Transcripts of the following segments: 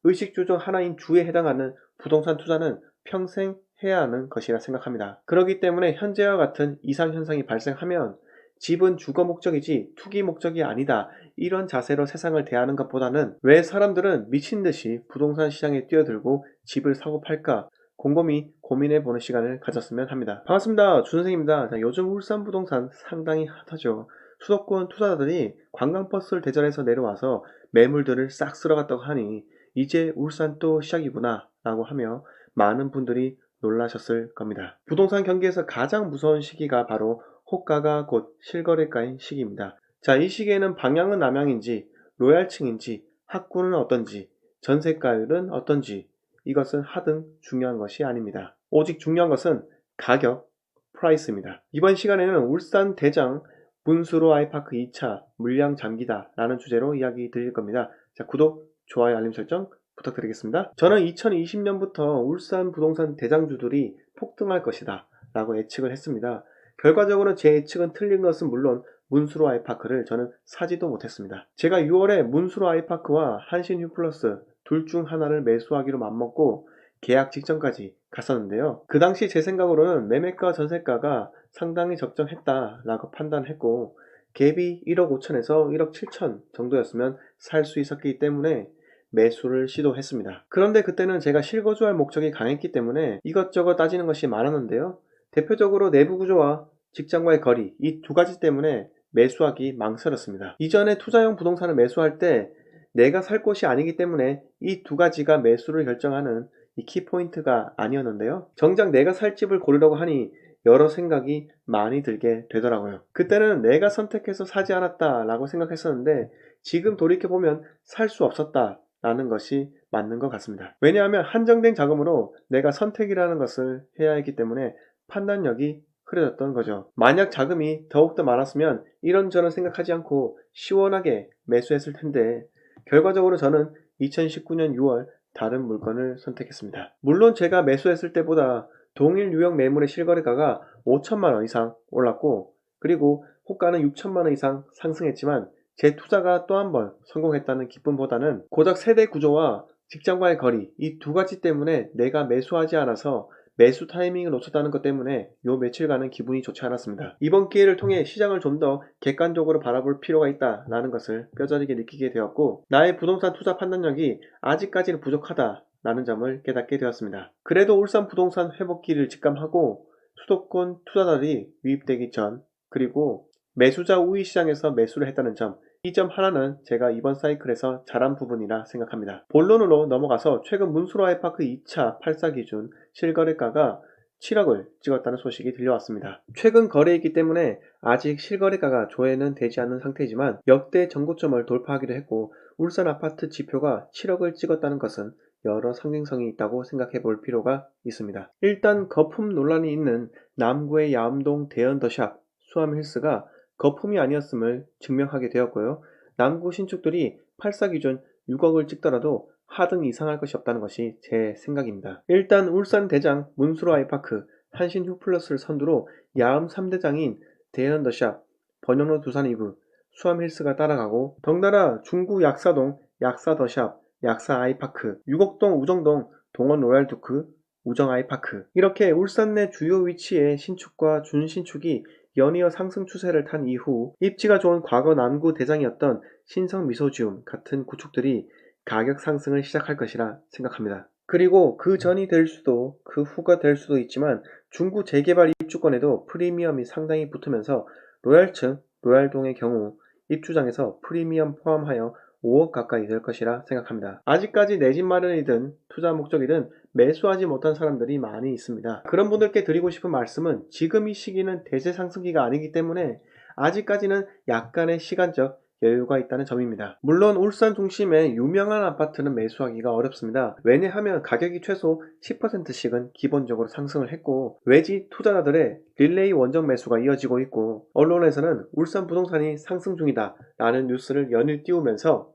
의식주 중 하나인 주에 해당하는 부동산 투자는 평생 해야 하는 것이라 생각합니다. 그렇기 때문에 현재와 같은 이상현상이 발생하면 집은 주거 목적이지 투기 목적이 아니다, 이런 자세로 세상을 대하는 것보다는 왜 사람들은 미친 듯이 부동산 시장에 뛰어들고 집을 사고 팔까 곰곰이 고민해보는 시간을 가졌으면 합니다. 반갑습니다. 준선생입니다. 요즘 울산 부동산 상당히 핫하죠. 수도권 투자자들이 관광버스를 대절해서 내려와서 매물들을 싹 쓸어갔다고 하니 이제 울산 또 시작이구나 라고 하며 많은 분들이 놀라셨을 겁니다. 부동산 경기에서 가장 무서운 시기가 바로 호가가 곧 실거래가인 시기입니다. 자, 이 시기에는 방향은 남향인지, 로얄층인지, 학구는 어떤지, 전세가율은 어떤지, 이것은 하등 중요한 것이 아닙니다. 오직 중요한 것은 가격, 프라이스입니다. 이번 시간에는 울산 대장 문수로 아이파크 2차 물량 잠기다 라는 주제로 이야기 드릴 겁니다. 자, 구독, 좋아요, 알림 설정 부탁드리겠습니다. 저는 2020년부터 울산 부동산 대장주들이 폭등할 것이다 라고 예측을 했습니다. 결과적으로 제 예측은 틀린 것은 물론 문수로 아이파크를 저는 사지도 못했습니다. 제가 6월에 문수로 아이파크와 한신휴플러스 둘 중 하나를 매수하기로 맘먹고 계약 직전까지 갔었는데요. 그 당시 제 생각으로는 매매가 전세가가 상당히 적정했다라고 판단했고 갭이 1억 5천에서 1억 7천 정도였으면 살 수 있었기 때문에 매수를 시도했습니다. 그런데 그때는 제가 실거주할 목적이 강했기 때문에 이것저것 따지는 것이 많았는데요. 대표적으로 내부 구조와 직장과의 거리, 이 두 가지 때문에 매수하기 망설였습니다. 이전에 투자용 부동산을 매수할 때 내가 살 곳이 아니기 때문에 이 두 가지가 매수를 결정하는 이 키포인트가 아니었는데요. 정작 내가 살 집을 고르려고 하니 여러 생각이 많이 들게 되더라고요. 그때는 내가 선택해서 사지 않았다 라고 생각했었는데 지금 돌이켜보면 살 수 없었다 라는 것이 맞는 것 같습니다. 왜냐하면 한정된 자금으로 내가 선택이라는 것을 해야 했기 때문에 판단력이 흐려졌던 거죠. 만약 자금이 더욱더 많았으면 이런저런 생각하지 않고 시원하게 매수했을 텐데 결과적으로 저는 2019년 6월 다른 물건을 선택했습니다. 물론 제가 매수했을 때보다 동일 유형 매물의 실거래가가 5천만 원 이상 올랐고 그리고 호가는 6천만 원 이상 상승했지만 제 투자가 또 한 번 성공했다는 기쁨보다는 고작 세대 구조와 직장과의 거리, 이 두 가지 때문에 내가 매수하지 않아서 매수 타이밍을 놓쳤다는 것 때문에 요 며칠간은 기분이 좋지 않았습니다. 이번 기회를 통해 시장을 좀 더 객관적으로 바라볼 필요가 있다라는 것을 뼈저리게 느끼게 되었고 나의 부동산 투자 판단력이 아직까지는 부족하다라는 점을 깨닫게 되었습니다. 그래도 울산 부동산 회복기를 직감하고 수도권 투자자들이 유입되기 전 그리고 매수자 우위 시장에서 매수를 했다는 점, 이 점 하나는 제가 이번 사이클에서 잘한 부분이라 생각합니다. 본론으로 넘어가서 최근 문수로 아이파크 2차 84 기준 실거래가가 7억을 찍었다는 소식이 들려왔습니다. 최근 거래이기 때문에 아직 실거래가가 조회는 되지 않는 상태이지만 역대 전고점을 돌파하기도 했고 울산 아파트 지표가 7억을 찍었다는 것은 여러 상징성이 있다고 생각해 볼 필요가 있습니다. 일단 거품 논란이 있는 남구의 야암동 대연더샵 수암힐스가 거품이 아니었음을 증명하게 되었고요. 남구 신축들이 84 기준 6억을 찍더라도 하등 이상할 것이 없다는 것이 제 생각입니다. 일단 울산 대장 문수로 아이파크 한신 휴플러스를 선두로 야암 3대장인 대연더샵, 번영로 두산 이브, 수암힐스가 따라가고 덩달아 중구 약사동 약사더샵, 약사 아이파크, 유곡동 우정동 동원 로얄두크, 우정 아이파크, 이렇게 울산 내 주요 위치의 신축과 준신축이 연이어 상승 추세를 탄 이후 입지가 좋은 과거 남구 대장이었던 신성 미소지움 같은 구축들이 가격 상승을 시작할 것이라 생각합니다. 그리고 그 전이 될 수도 그 후가 될 수도 있지만 중구 재개발 입주권에도 프리미엄이 상당히 붙으면서 로얄층, 로얄동의 경우 입주장에서 프리미엄 포함하여 5억 가까이 될 것이라 생각합니다. 아직까지 내 집 마련이든 투자 목적이든 매수하지 못한 사람들이 많이 있습니다. 그런 분들께 드리고 싶은 말씀은 지금 이 시기는 대세 상승기가 아니기 때문에 아직까지는 약간의 시간적 여유가 있다는 점입니다. 물론 울산 중심의 유명한 아파트는 매수하기가 어렵습니다. 왜냐하면 가격이 최소 10%씩은 기본적으로 상승을 했고 외지 투자자들의 릴레이 원정 매수가 이어지고 있고 언론에서는 울산 부동산이 상승 중이다 라는 뉴스를 연일 띄우면서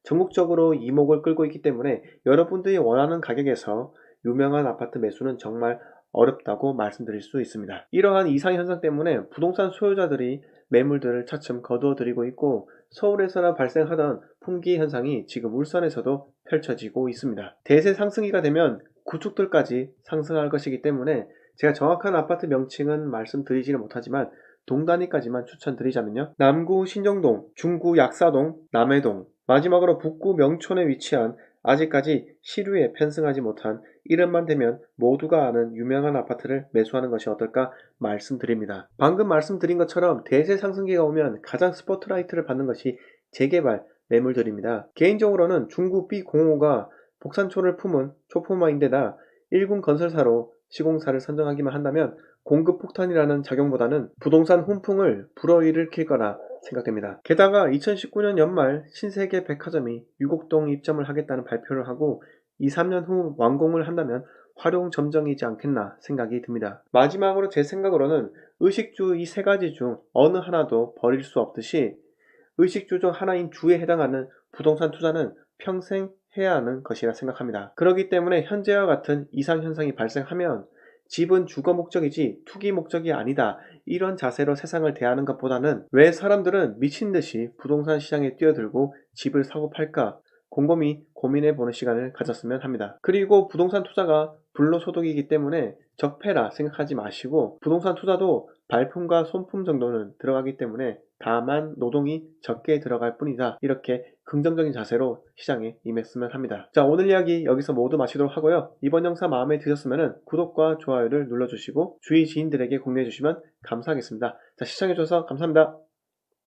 전국적으로 이목을 끌고 있기 때문에 여러분들이 원하는 가격에서 유명한 아파트 매수는 정말 어렵다고 말씀드릴 수 있습니다. 이러한 이상현상 때문에 부동산 소유자들이 매물들을 차츰 거두어 들이고 있고 서울에서나 발생하던 품귀 현상이 지금 울산에서도 펼쳐지고 있습니다. 대세 상승기가 되면 구축들까지 상승할 것이기 때문에 제가 정확한 아파트 명칭은 말씀드리지는 못하지만 동단위까지만 추천드리자면요. 남구 신정동, 중구 약사동, 남해동, 마지막으로 북구 명촌에 위치한 아직까지 시류에 편승하지 못한 이름만 대면 모두가 아는 유명한 아파트를 매수하는 것이 어떨까 말씀드립니다. 방금 말씀드린 것처럼 대세 상승기가 오면 가장 스포트라이트를 받는 것이 재개발 매물들입니다. 개인적으로는 중구 B05가 복산초를 품은 초포마인데다 1군 건설사로 시공사를 선정하기만 한다면 공급 폭탄이라는 작용보다는 부동산 훈풍을 불어일으킬 거라 생각됩니다. 게다가 2019년 연말 신세계 백화점이 유곡동 입점을 하겠다는 발표를 하고 2, 3년 후 완공을 한다면 활용 점정이지 않겠나 생각이 듭니다. 마지막으로 제 생각으로는 의식주 이 세 가지 중 어느 하나도 버릴 수 없듯이 의식주 중 하나인 주에 해당하는 부동산 투자는 평생 해야 하는 것이라 생각합니다. 그렇기 때문에 현재와 같은 이상현상이 발생하면 집은 주거 목적이지 투기 목적이 아니다. 이런 자세로 세상을 대하는 것보다는 왜 사람들은 미친 듯이 부동산 시장에 뛰어들고 집을 사고 팔까? 곰곰이 고민해보는 시간을 가졌으면 합니다. 그리고 부동산 투자가 불로소득이기 때문에 적폐라 생각하지 마시고 부동산 투자도 발품과 손품 정도는 들어가기 때문에 다만 노동이 적게 들어갈 뿐이다. 이렇게 긍정적인 자세로 시장에 임했으면 합니다. 자, 오늘 이야기 여기서 모두 마치도록 하고요. 이번 영상 마음에 드셨으면 구독과 좋아요를 눌러주시고 주위 지인들에게 공유해 주시면 감사하겠습니다. 자, 시청해 주셔서 감사합니다.